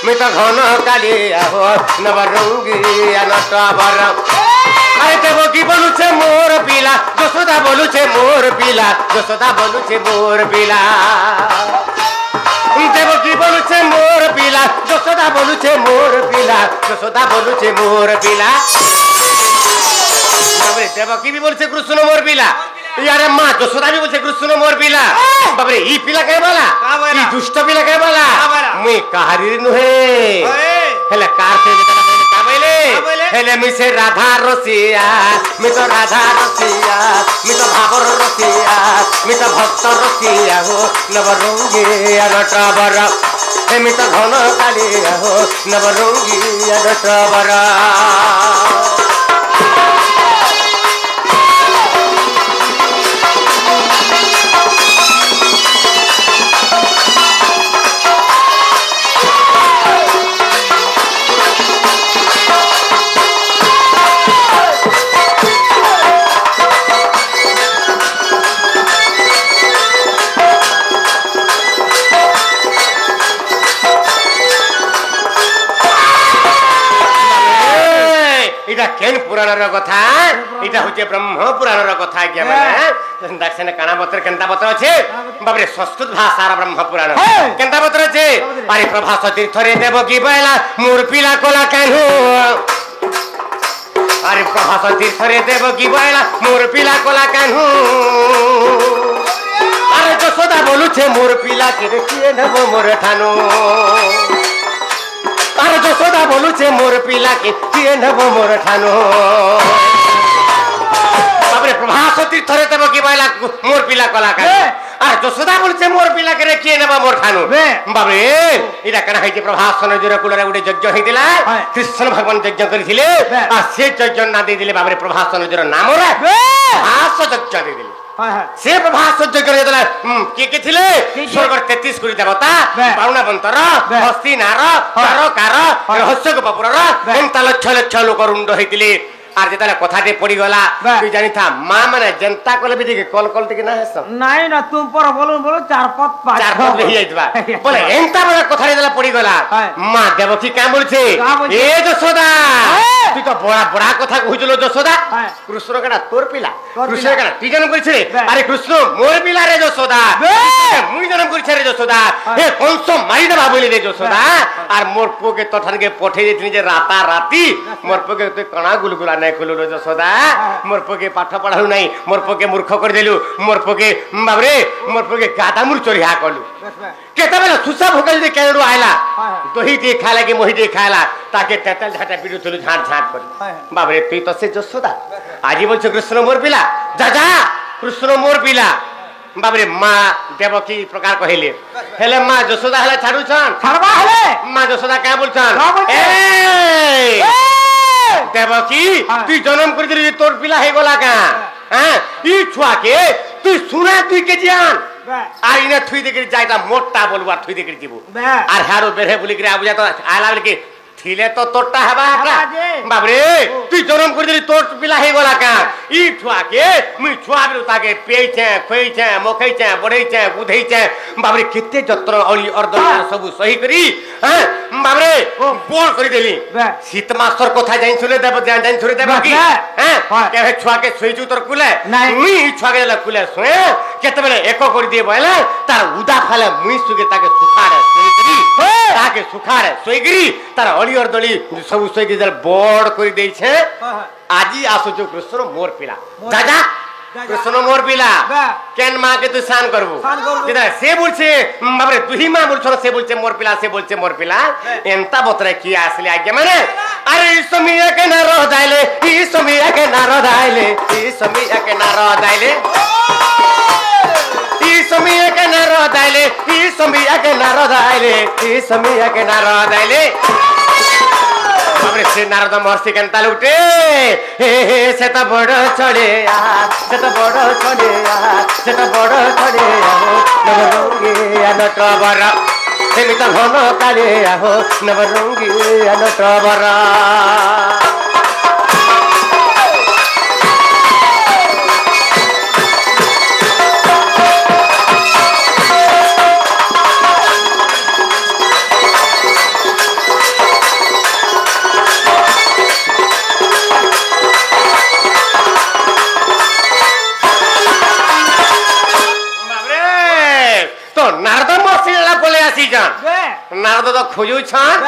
Speaker 1: মিত ঘন কালিয়া হো নবরঙ্গিয়া নটা বরা আরে দেবকী বলুছে মোর পিলা যশোদা বলুছে মোর পিলা যশোদা বলুছে মোর পিলা দেবকী বলুছে মোর পিলা যশোদা বলুছে মোর পিলা যশোদা বলুছে মোর পিলা দেবকী বি বলছে কৃষ্ণ মোর পিলা ইয়ারে মা যশোদা বি বলছে কৃষ্ণ মোর পিলা বাবরে ই পিলা কে বলা ই দুষ্ট পিলা কে বলা মুই কাহারি নুহে হেলে কার সে যেটা বলে কা বলে হেলে মিছে রাধা রসিয়া মিত রাধা রসিয়া মিত ভাবর রসিয়া মিত ভক্ত রসিয়া হো নবরঙ্গিয়া নটা বরা হে মিত ঘন কালিয়া হো নবরঙ্গিয়া নটা বরা এটা কেন পুরাণের কথা এটা হচ্ছে ব্রহ্ম পুরাণের কথা আজ্ঞা মানে দেখছেন কানা বতর কেনতা বতর আছে বাবরে সংস্কৃত ভাষার ব্রহ্ম পুরাণ কেনতা বতর আছে আরে প্রভাস তীর্থরে দেবকী বয়লা মোর পিলা কলা কানু আরে প্রভাস তীর্থরে দেবকী বয়লা মোর পিলা কলা কানু আরে যশোদা বলুছে মোর পিলা কে দেখিয়ে নেব মোর ঠানু আরে যশোদা বলুছে মোর পিলাকে কিয়ে নেব মোর ঠানো বাবরে প্রভাস তীর্থরে দেবকী বয়লা মোর পিলা কলা কানু আর যশোদা বলছে মোর পিলাকে রে কিয়ে নেব মোর ঠানু বাবরে এটা কেন হয়েছে প্রভাস নদীর কূଳରେ ଗୋଟେ যজ্ঞ হয়েছিল কৃষ্ণ ভগবান যজ্ঞ করেছিলে আর সে যজ্ঞ না দিয়ে দিলে বাবরে প্রভাস নদীর নামরে প্রভাস যজ্ঞ দিয়ে দিলে সে প্রভাস যজ্ঞ করে কে কে ছিলে স্বর্গর 33 কোটি দেবতা বারুণা বন্তর হস্তি নার কার রহস্য গোপপুরর এন্তা লক্ষ লক্ষ লোক রুণ্ড হয়েছিলে আর যেটা কথাতে পড়ি গলা তুই জানি থা মা মানে জনতা কলে বি দিকে কল কল দিকে না হেস
Speaker 2: নাই না তুম পর বলুন বলো চার পথ
Speaker 1: বেহি যাইতবা বলে এন্তা বড় কথাতে যেটা পড়ি গলা মা দেবকী কা বলছে এ যশোদা তুই তো বড়া বড়া কথা কইছিল যশোদা কৃষ্ণ কেডা তোর পিলা কৃষ্ণ কেডা তুই জন্ম কইছিস আরে কৃষ্ণ মোর পিলা রে যশোদা মুই জন্ম কইছি রে যশোদা হে কংস মারি দেবা বলি রে যশোদা আর মোর পোকে তঠানকে পঠে দিছিনি যে রাতা রাতি মোর পোকে তুই কণা গুলগুলা নাই কলু রে যশোদা মোর পোকে পাঠ পড়ালু নাই মোর পোকে মূর্খ করে দেলু মোর পোকে বাবরে মোর পোকে গাদা মুর চরিহা কলু কেতবেলা সুসা ভোকাল দে কেনরু আইলা দহি দিয়ে খাইলা কি মহি দিয়ে খাইলা তাকে তেতাল ঝাঁটা পিড়ু তুলু ঝাঁট ঝাঁট করে বাবরে তুই তো সে যশোদা আজি বলছো কৃষ্ণ মোর পিলা যা যা কৃষ্ণ মোর পিলা বাবরে মা দেবকী প্রকার কহিলে হেলে মা যশোদা হেলে ছাড়ুছন
Speaker 2: ছাড়বা হলে
Speaker 1: মা যশোদা কে বলছন দেবকী তুই জন্ম করে দিলি তোর পিলা হয়ে গলা কা হ্যাঁ ই ছুয়াকে তুই সুনা 2 কেজি আন আর ইনা থুই দেখে যাইটা মোটটা বলবো আর থুই দেখে দিব আর হারো বেরে বলি করে আবু যা তো আলা বলি কি থিলে তো তোরটা হেবা বাবরে তুই জন্ম করে দিলি তোর পিলা হয়ে গলা কা ই ছুয়াকে মুই ছুয়া বিরু তাকে পেইছে খইছে মখাইছে বড়াইছে বুধাইছে বাবরে কেতে যত্ন অলি অর্ধ সবু সহি করি হ্যাঁ বাবরে বড় করে দেলি শীত মাসর কথা জানিছলে দেব জানিছলে দেব কি হ্যাঁ কে ছুয়াকে সইছু তোর কুলে মুই ছুয়াকে কুলে শুয়ে কেতবেলে এক করে দিয়ে বলে তার উদা ফালে মুই সুগে তাকে সুখারে সই করি তাকে সুখারে সই করি তার অলি অর্ধলি সবু সই কি বড় করে দিয়েছে আজি আসুছো কৃষ্ণ মোর পিলা দাদা কৃষ্ণ মোর পিলা কেন মা কে তুই স্নান করবো সে বলছে বাবরে তুই মা বলছো সে বলছে মোর পিলা সে বলছে মোর পিলা এন্তা বতরে কি আসলে আগে মানে আরে समिया के नारद आइले ई समिया के नारद आइले ई समिया के नारद आइले ई समिया के नारद आइले ई समिया के नारद आइले ई समिया के नारद आइले बाबरे से नारद महर्षि केनता लुटे हे हे से त बड़ चढ़े से त बड़ चढ़े से त बड़ चढ़े नवरंगी नटवर सेमित घन काले आहो नवरंगी नटवर नारद तो खोजू छन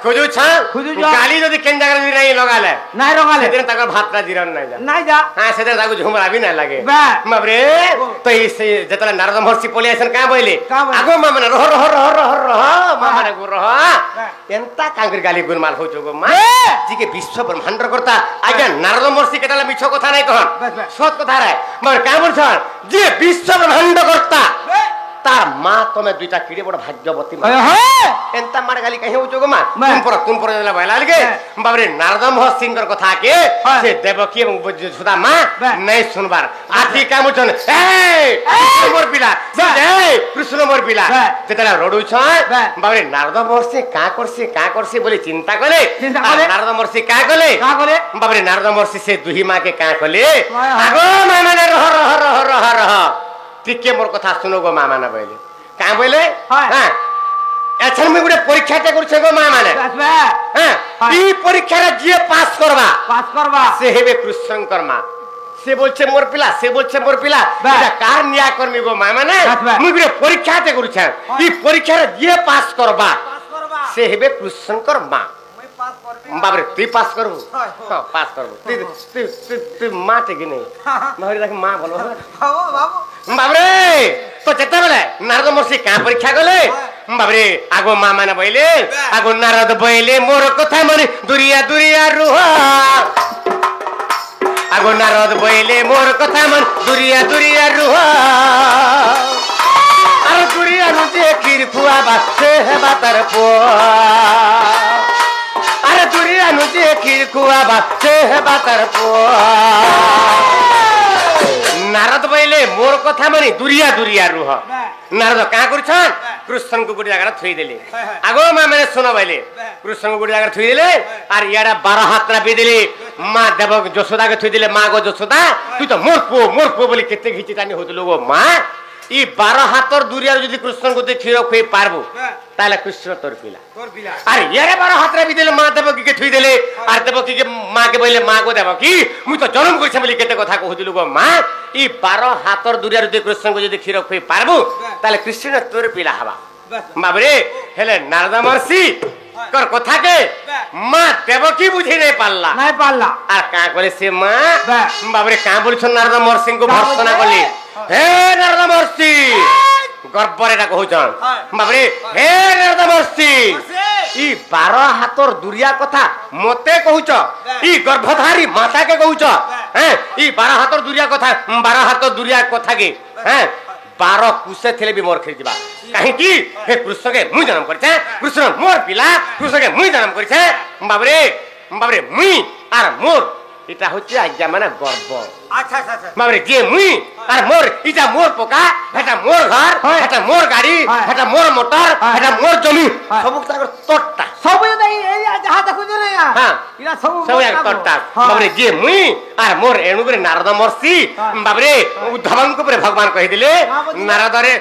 Speaker 1: खोजू छन गाली जदी केन जगह नहीं लगाले
Speaker 2: नहीं लगाले
Speaker 1: सेदिन तक भातरा जिरन नहीं जा
Speaker 2: नहीं जा
Speaker 1: हां सेदिन तक झुमरा भी नहीं लागे बाबरे तो इसे जतला नारद महर्षि पोले ऐसन का बोले आगो मामने रह रह रह रह रह मामने गु रह एंता कांगर गाली गुनमाल हो जोगो मा जी के विश्व ब्रह्मांड करता आज्ञा नारद महर्षि केतला मिछो कथा नहीं कहन सत कथा रे मगर का बोल छन जे विश्व ब्रह्मांड करता तार मां तमे दुईटा किड़े बड़ भाग्यवती मां एंता मार गाली कहि हो जोगो मां तुम पर जला भला लगे बाबरे नारद महर्षि कर कथा के से देवकी एवं सुदा मां नहीं सुनबार आथी काम छन ए मोर पिला ए कृष्ण मोर पिला जेतला रोडू छ बाबरे नारद महर्षि का करसी बोले चिंता करे नारद महर्षि का कले बाबरे नारद महर्षि से दुही मां के का कले आगो मां माने रह रह रह रह रह टिके मोर कथा सुनो गो मामा ना बोले का बोले हां एछन में गुडे परीक्षा ते करछे गो मामा माने हां ई परीक्षा रे जे पास करबा से हेबे कृष्णकर मां से बोलछे मोर पिला एटा कार न्याय करमी गो मामा माने मुई गुडे परीक्षा ते करछे ई परीक्षा रे जे पास करबा से हेबे कृष्णकर मां बाबरे तू पास करू हां पास करबो तू माटे कि नहीं महरी देख मां बोलो बाबू बाबरे तो चेता बेले नारद महर्षि का परीक्षा गले बाबरे आगो मां माने बइले आगो नारद बइले मोर कथा माने दुरिया दुरिया रुह आगो नारद बइले मोर कथा मन दुरिया दुरिया रुह अरे दुरिया नु देखिर खुआ बासे है बातर पो अरे दुरिया नु देखिर खुआ बासे है बातर पो नारद बइले मोर कथा माने दुरिया दुरिया रुह नारद का करछन कृष्ण को गुडी जगह थई देले आगो मां माने सुनो बइले कृष्ण को गुडी जगह थई देले आर याडा 12 हातरा बि देले मां देव जशोदा के थई देले मां गो जशोदा तू तो मोर पो बोली केते घिची तानी होतलो गो मां ई 12 हातर दुरिया जदी कृष्ण को ते खीर खई पारबो ताले कृष्ण तोर पिला अरे यारे 12 हातरा बि देले मां देवकी के थई देले आर देवकी के मां के बोले मां गो देवकी मु तो जन्म करछे बोली केते कथा कहदिलु गो मां ई 12 हातर दुरिया जदी कृष्ण को जदी खीर खई पारबो ताले कृष्ण तोर पिला हवा बाबरे हेले नारद महर्षि कर कथा के मां देवकी बुझी नहीं पारला आ का करे से मां बाबरे का बोलछ नारद महर्षि को भर्सना करली हे नारद महर्षि गर्वरे ना कहउछन बाबरे हे नारद महर्षि ई 12 हातर दुरिया कथा मते कहउछ ई गर्भधारी माता के कहउछ हैं ई 12 हातर दुरिया कथा 12 हातर दुरिया कथा के हैं 12 कुसे थेले भी मोर खरी दिबा काहे की हे कृष्ण के मुई जन्म करछे कृष्ण मोर पिला कृष्ण के मुई जन्म करछे बाबरे मुई आर मोर इटा होचे आज्ञा माने गर्व अच्छा बाबरे जे मुई आर मोर इटा मोर पोका हेटा मोर घर हेटा मोर गाड़ी हेटा मोर मोटर हेटा मोर जमी सब ताकर तोटा
Speaker 2: सब नहीं ए जहां देखु जे नहीं
Speaker 1: हां
Speaker 2: इरा सब
Speaker 1: एक तोटा बाबरे जे मुई आर मोर एणु करे नारद महर्षि बाबरे उद्धवन को पर भगवान कहि दिले नारद रे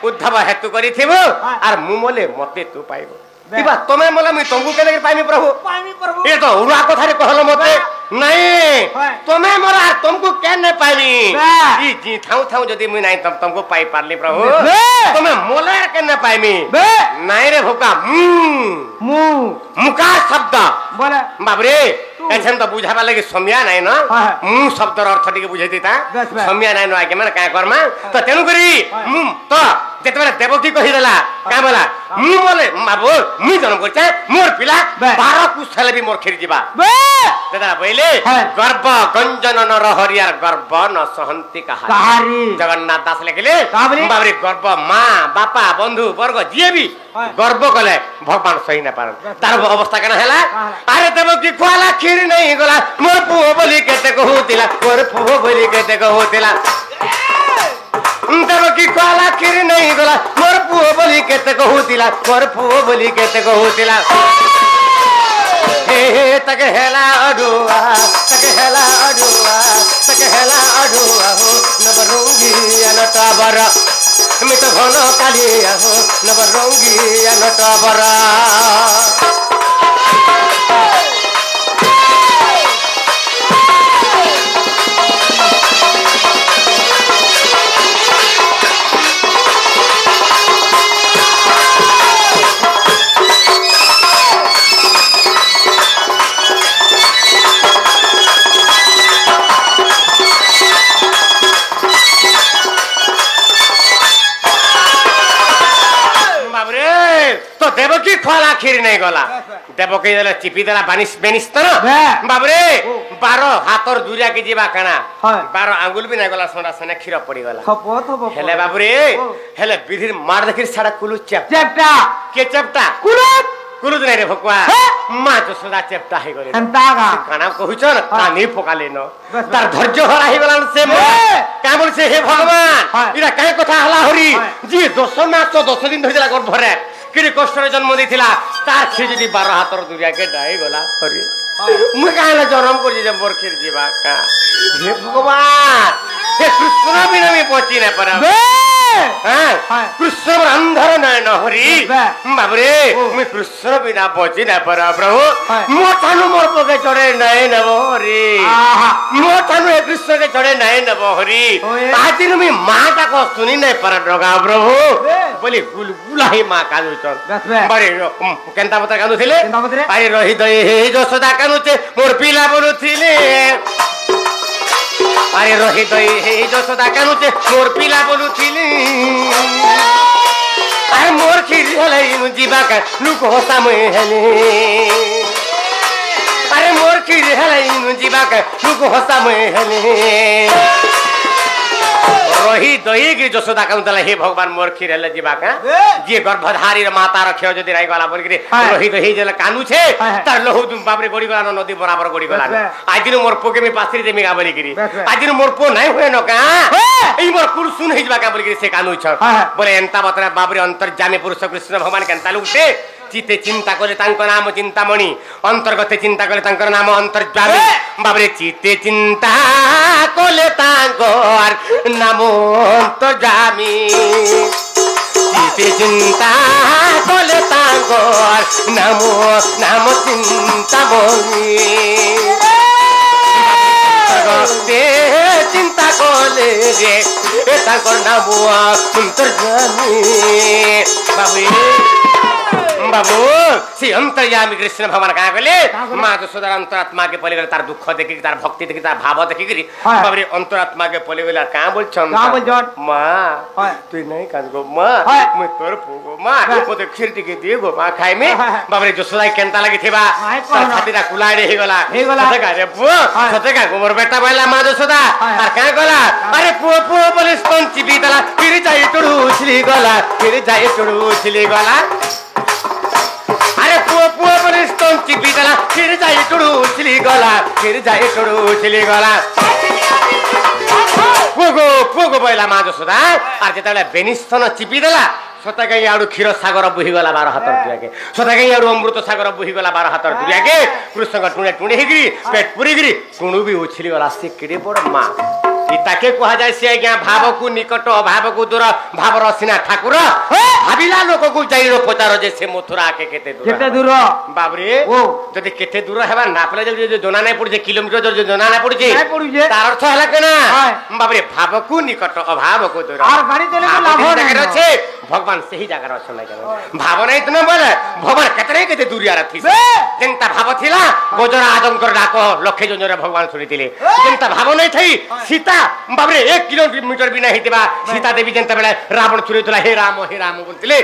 Speaker 1: उद्धव हेतु करी थिबो आर मु मोले मते तू पाइबो दिबा तमे मोला मी तंगु के लगे पाइमी प्रभु ए तो उड़ा कथा रे कहलो मते नहीं तमे मोरा तुमको के ने पाइमी ई जी थाउ जदी मी नहीं तुमको पाई पारली प्रभु तमे मोला के ने पाइमी नहीं रे भोका मुका शब्द
Speaker 2: बोले
Speaker 1: बाबरे एछन तो बुझाबा लगे सम्या नहीं न मु शब्द अर्थ टिके बुझै दिता सम्या नहीं न आके माने का करमा तो तेनु करी तो যেতবেলে দেবকী কহিদেলা কাঁ বলা মু বলে বাবু মুই জন্ম করছে মোর পিলা 12 কুশ হেলে বি মোর খিরি ଯିବା দাদা বইলে গর্ব গঞ্জন নর হরিয়ার গর্ব ন সহন্তি কাহারি জগন্নাথ দাস লেখিলে বাবরে গর্ব মা বাপা বন্ধু বর্গ যিয়ে বি গর্ব কলে ভগবান সহি না পারেন তার অবস্থা কেন হেলা আরে দেবকী খোয়ালা খিরি নাই গলা মোর পুଅ বলি কেতে কহুতিলা মোর পুଅ বলি কেতে কহুতিলা দেবকী খোয়ালা খিরি নাই গলা মোর পুଅ বলি কেতে কহুতিলা মোর পুଅ বলি কেতে কহুতিলা তাকে হেলা অডুয়া তাকে হেলা অডুয়া তাকে হেলা অডুয়া হো নবরঙ্গী নটবর মিত ঘন কালিয়া হো নবরঙ্গী নটবর দেবকী খোলা খিরি নাই গলা দেবকী দেলা চিপি দেলা বানিস বেনিস তো বাবরে 12 হাতর দুরিয়া কে ଯିବା কানা 12 আঙ্গুল বি নাই গলা সোনা সোনা ক্ষীর পড়ি গলা হেলে বাবরে হেলে বিধির মার দেখি সাড়া কুলু চেপটা কে চেপটা কুলুত নাই রে ভকুয়া মা যশোদা চেপটা হই গলে কানা কহুছন কানি পকালে ন তার ধৈর্য হরা হই গলা সে কা বলছে হে ভগবান ইরা কাই কথা হলা হরি জি 10 মাস 10 দিন ধরে গর্ভরে কিরে কষ্টরে জন্ম দিছিলা তার সে যদি 12 হাতর দুরিয়াকে ডাই গলা হরি মুই কাহলে জন্ম করছি যে মোর খির ଯିବା কা হে ভগবান হে কৃষ্ণ বিনা আমি পচি না পারা কৃষ্ণ অন্ধর নয়ন হরি বাবরে মুই কৃষ্ণ বিনা পচি না পারা প্রভু মো থানু মোর পকে চড়ে নাই নব হরি মো থানু হে কৃষ্ণকে চড়ে নাই নব হরি আদিন মুই মাটা কো শুনি নাই পারা ডগা প্রভু বলি গুলগুলাই মা কানুচন বারে কেনতা মত কানুছিলে আরে রহি দয়ে হে যশোদা কানুছে মোর পিলা বলুছিলে আরে রহি দয়ে হে যশোদা কানুছে মোর পিলা বলুছিলে আরে মোর খিরি হেলে ଯିବା কা লুক হসা মই হেলে আরে মোর খিরি হেলে ଯିବା কা লুক হসা মই হেলে রহি দহি কি যশোদা কানুতলা হে ভগবান মোর খির হেলে ଯିବା কা যে গর্ভধারীর মাতা রক্ষে যদি রাই গলা বলি রহি দহি যে কানুছে তার লহু বাবরে গড়ি গলা নদী বরাবর গড়ি গলা আদিন মোর পোকে মি পাছরি দেমি গা বলি গিরি আদিন মোর পো নাই হয়ে ন কা এই মোর কুল শুন হই ଯିବା কা বলি গিরি সে কানুছ বলে এন্তা বতরা বাবরে অন্তর্যামী পুরুষ কৃষ্ণ ভগবান কেনতা লুকতে চিতে চিন্তা করে তাঙ্ক নাম চিন্তামণি অন্তর্গতে চিন্তা করে তাঙ্ক নাম অন্তর্যামী বাবরে চিতে চিন্তা কলে তাঙ্ক আর নাম অন্তর্যামী চিতে চিন্তা কলে তাঙ্ক আর নাম চিন্তামণি চিন্তা কলে রে তাঙ্ক নাম অন্তর্যামী বাবু বাবু সে অন্তর্যামী কৃষ্ণ ভগবান কাঁ কলে মা যশোদার অন্তরাত্মা কে পলে গেলে তার দুঃখ দেখি তার ভক্তি দেখি তার ভাব দেখি করি বাবরে অন্তরাত্মা কে পলে গেলে আর কাঁ বলছন মা তুই নাই কাজ গো মা মুই তোর পুগো মা ওতে ক্ষীর টিকে দিয়ে গো মা খাইমে বাবরে যশোদাই কেনতা লাগি থিবা তার ছাতিটা কুলাই রে গলা সতেকা রে পুও সতেকা গোমর বেটা বইলা মা যশোদা আর কাঁ গলা আরে পুও পুও বলে স্তন চিবি দলা ফির যাই টুড়ু উছলি গলা ফির যাই টুড়ু উছলি গলা আরে পুও পুও বলে স্তন চিপি দেলা ফির যাই টুড়ু উছলি গলা ফির যাই টুড়ু উছলি গলা পুগো বইলা মা যশোদা আর যেতবেলে বেনিস্তন চিপি দেলা সতাগাই আড়ু ক্ষীর সাগর বহিগলা 12 হাতর দুরিয়াকে সতাগাই আড়ু অমৃত সাগর বহিগলা 12 হাতর দুরিয়াকে কৃষ্ণ টুণে টুণে হেগিরি পেট পুরিগিরি টুণু বি উছলি গলা সে কেড়ে বড় মা তাকে কুহা যায় সে আজ্ঞা ভাবকু নিকট অভাবকু দূর ভাবর সিনা ঠাকুর ভাবিলা লোককু যাই পচার যে সে মথুরা কে কেতে দূর বাবরে যদি কেতে দূর হেবা না পেলে যদি জনা নাই পড়ছে কিলোমিটার যদি জনা নাই পড়ছে তার অর্থ হলা কেনা বাবরে ভাবকু নিকট অভাবকু দূর আর গাড়ি চলে লাভ আছে भगवान से ही जगह अच्छा नहीं कर भाव नहीं तुम बोले भगवान कितने केते दूरिया रथी जेंता भाव थिला गोजरा आदमकर डाको लक्षे जोजरा भगवान सुनितिले जेंता भाव नहीं थई सीता बाबरे 1 किलोमीटर भी नहीं हितबा सीता देवी जेंता बेले रावण छुरीतला हे राम बोलतिले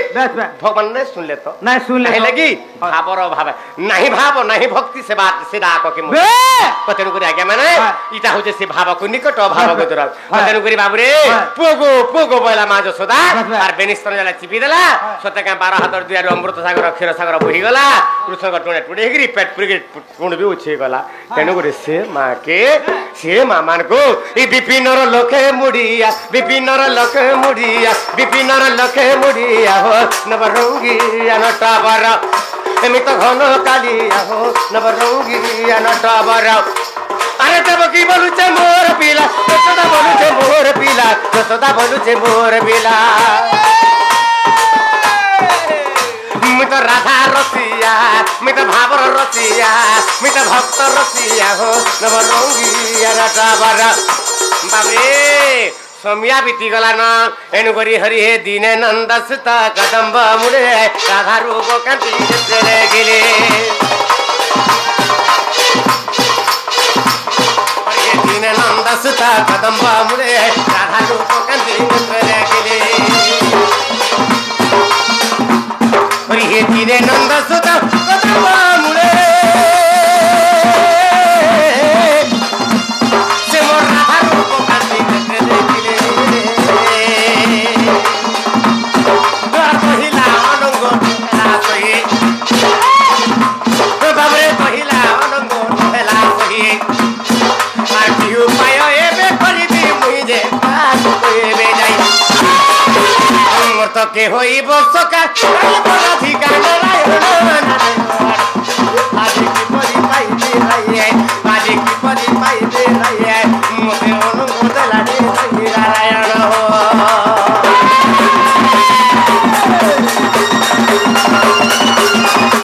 Speaker 1: भगवान ने सुन ले तो
Speaker 2: नहीं सुन ले
Speaker 1: लगी भावर भाव नहीं भाव नहीं भक्ति से बात से डाको के कतेनु करी आज्ञा माने इटा होजे से भाव को निकट भाव को दूर कतेनु करी बाबरे पोगो बोला मा जसोदा आर बेनिस्तर जला चिपी देला सते का 12 हाथ दुआर अमृत सागर क्षीर सागर बही गला कृष्ण का टुणे टुणे गिरी पेट पुरी टुण भी उछे गला तेनु करी से मां मान को ई विपिनर लोके मुड़िया विपिनर लोके मुड़िया हो नवरंगी नटावर एमित घन कालिया हो नवरंगी नटावर अरे तब की बोलुचे मोर पीला यशोदा बोलुचे मोर पीला यशोदा बोलुचे मोर पीला मैं तो राधा रसिया मैं तो भावर रसिया मैं तो भक्त रसिया हो नवरंगी नटावर बाबरे सोमिया बीती गला न एनुकरी हरि हे दीने नंद सुता कदम्ब मुड़े राधा रूप कांति चले गेले हरि दीने नंद सुता कदम्ब मुड़े राधा रूप कांति चले गेले हरि हे दीने नंद सुता कदम्ब मुड़े से मोर राधा रूप कांति चले गेले के होई बसका अधिकार